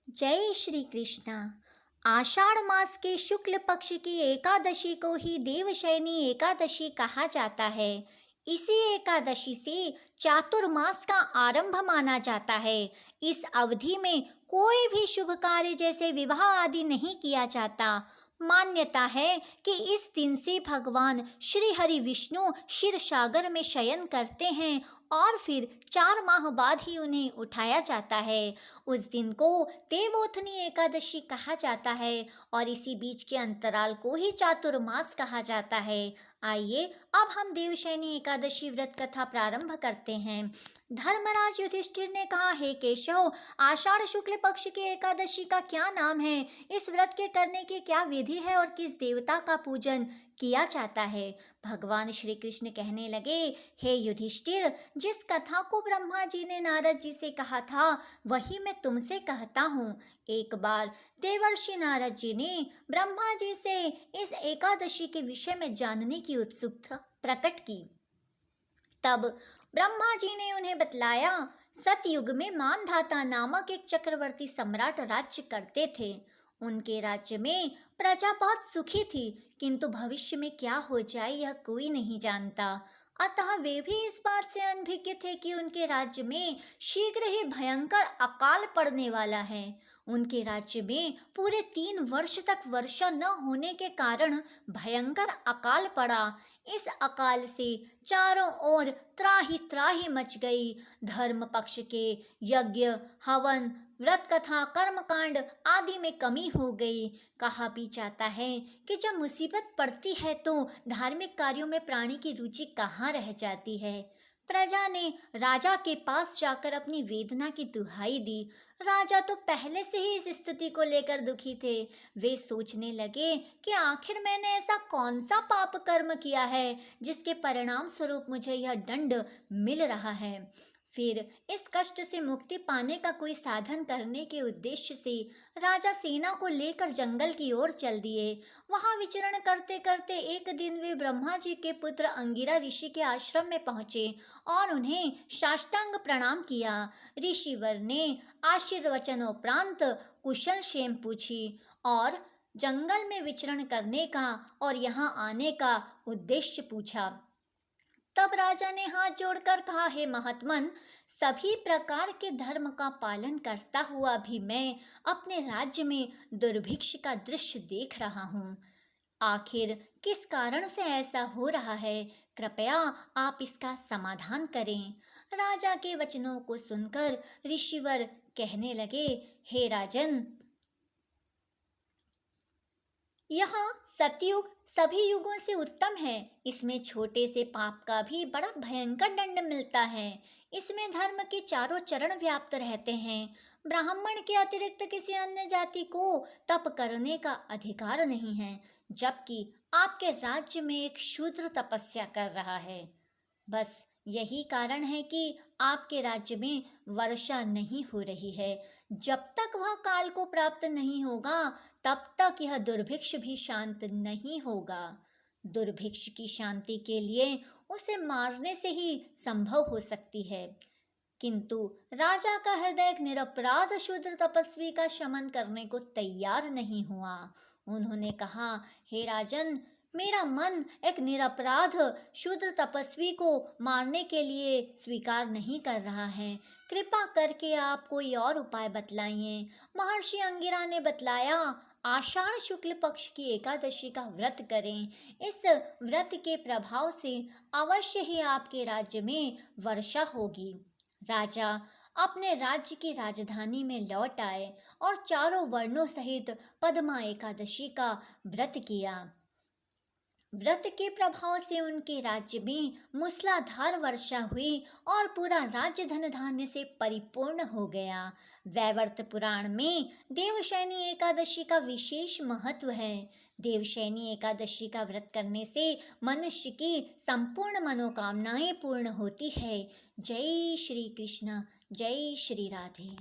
जय श्री कृष्णा। आषाढ़ मास के शुक्ल पक्ष की एकादशी को ही देवशयनी एकादशी कहा जाता है। इसी एकादशी से चातुर्मास का आरंभ माना जाता है। इस अवधि में कोई भी शुभ कार्य जैसे विवाह आदि नहीं किया जाता। मान्यता है कि इस दिन से भगवान श्री हरि विष्णु क्षीर सागर में शयन करते हैं और फिर 4 माह बाद ही उन्हें उठाया जाता है। उस दिन को देवोत्थनी एकादशी कहा जाता है और इसी बीच के अंतराल को ही चातुर्मास कहा जाता है। आइए अब हम देवशयनी एकादशी व्रत कथा प्रारंभ करते हैं। धर्मराज युधिष्ठिर ने कहा, हे केशव, आषाढ़ शुक्ल पक्ष की एकादशी का क्या नाम है? इस व्रत के करने की क्या विधि है और किस देवता का पूजन किया जाता है? भगवान श्री कृष्ण कहने लगे, हे युधिष्ठिर, जिस कथा को ब्रह्मा जी ने नारद जी से कहा था वही मैं तुमसे कहता हूँ। एक बार देवर्षि नारद जी ने ब्रह्मा जी से इस एकादशी के विषय में जानने की उत्सुकता प्रकट की। तब ब्रह्मा जी ने उन्हें बतलाया, सतयुग में मानधाता नामक एक चक्रवर्ती सम्राट राज्य करते थे। उनके राज्य में प्रजा बहुत सुखी थी, किंतु भविष्य में क्या हो जाए यह कोई नहीं जानता। अतः वे भी इस बात से अनभिज्ञ थे कि उनके राज्य में शीघ्र ही भयंकर अकाल पड़ने वाला है। उनके राज्य में पूरे 3 वर्ष तक वर्षा न होने के कारण भयंकर अकाल पड़ा। इस अकाल से चारों ओर त्राहि त्राहि मच गई। धर्म पक्ष के यज्ञ, हवन, व्रत कथा, कर्मकांड आदि में कमी हो गई। कहा भी जाता है कि जब मुसीबत पड़ती है तो धार्मिक कार्यों में प्राणी की रुचि कहाँ रह जाती है। प्रजा ने राजा के पास जाकर अपनी वेदना की दुहाई दी। राजा तो पहले से ही इस स्थिति को लेकर दुखी थे। वे सोचने लगे कि आखिर मैंने ऐसा कौन सा पाप कर्म किया है जिसके परिणाम स्वरूप मुझे यह दंड मिल रहा है। फिर इस कष्ट से मुक्ति पाने का कोई साधन करने के उद्देश्य से राजा सेना को लेकर जंगल की ओर चल दिए। वहां विचरण करते करते एक दिन वे ब्रह्मा जी के पुत्र अंगिरा ऋषि के आश्रम में पहुंचे और उन्हें साष्टांग प्रणाम किया। ऋषिवर ने आशीर्वचनोपरांत कुशल क्षेम पूछी और जंगल में विचरण करने का और यहाँ आने का उद्देश्य पूछा। तब राजा ने हाथ जोड़कर कहा, हे महात्मन, सभी प्रकार के धर्म का पालन करता हुआ भी मैं अपने राज्य में दुर्भिक्ष का दृश्य देख रहा हूँ। आखिर किस कारण से ऐसा हो रहा है? कृपया आप इसका समाधान करें। राजा के वचनों को सुनकर ऋषिवर कहने लगे, हे राजन, यह सतयुग सभी युगों से उत्तम है। इसमें छोटे से पाप का भी बड़ा भयंकर दंड मिलता है। इसमें धर्म के चारों चरण व्याप्त रहते हैं। ब्राह्मण के अतिरिक्त किसी अन्य जाति को तप करने का अधिकार नहीं है, जबकि आपके राज्य में एक शूद्र तपस्या कर रहा है। बस यही कारण है कि आपके राज्य में वर्षा नहीं हो रही है। जब तक वह काल को प्राप्त नहीं होगा तब तक यह दुर्भिक्ष भी शांत नहीं होगा। दुर्भिक्ष की शांति के लिए उसे मारने से ही संभव हो सकती है। किंतु राजा का हृदय एक निरपराध शूद्र तपस्वी का शमन करने को तैयार नहीं हुआ। उन्होंने कहा, हे राजन, मेरा मन एक निरपराध शूद्र तपस्वी को मारने के लिए स्वीकार नहीं कर रहा है। कृपा करके आप कोई और उपाय बतलाइए। महर्षि अंगिरा ने बतलाया, आषाढ़ शुक्ल पक्ष की एकादशी का व्रत करें। इस व्रत के प्रभाव से अवश्य ही आपके राज्य में वर्षा होगी। राजा अपने राज्य की राजधानी में लौट आए और चारों वर्णों सहित पद्मा एकादशी का व्रत किया। व्रत के प्रभाव से उनके राज्य में मूसलाधार वर्षा हुई और पूरा राज्य धन धान्य से परिपूर्ण हो गया। वैवर्त पुराण में देवशयनी एकादशी का विशेष महत्व है। देवशयनी एकादशी का व्रत करने से मनुष्य की संपूर्ण मनोकामनाएं पूर्ण होती है। जय श्री कृष्ण, जय श्री राधे।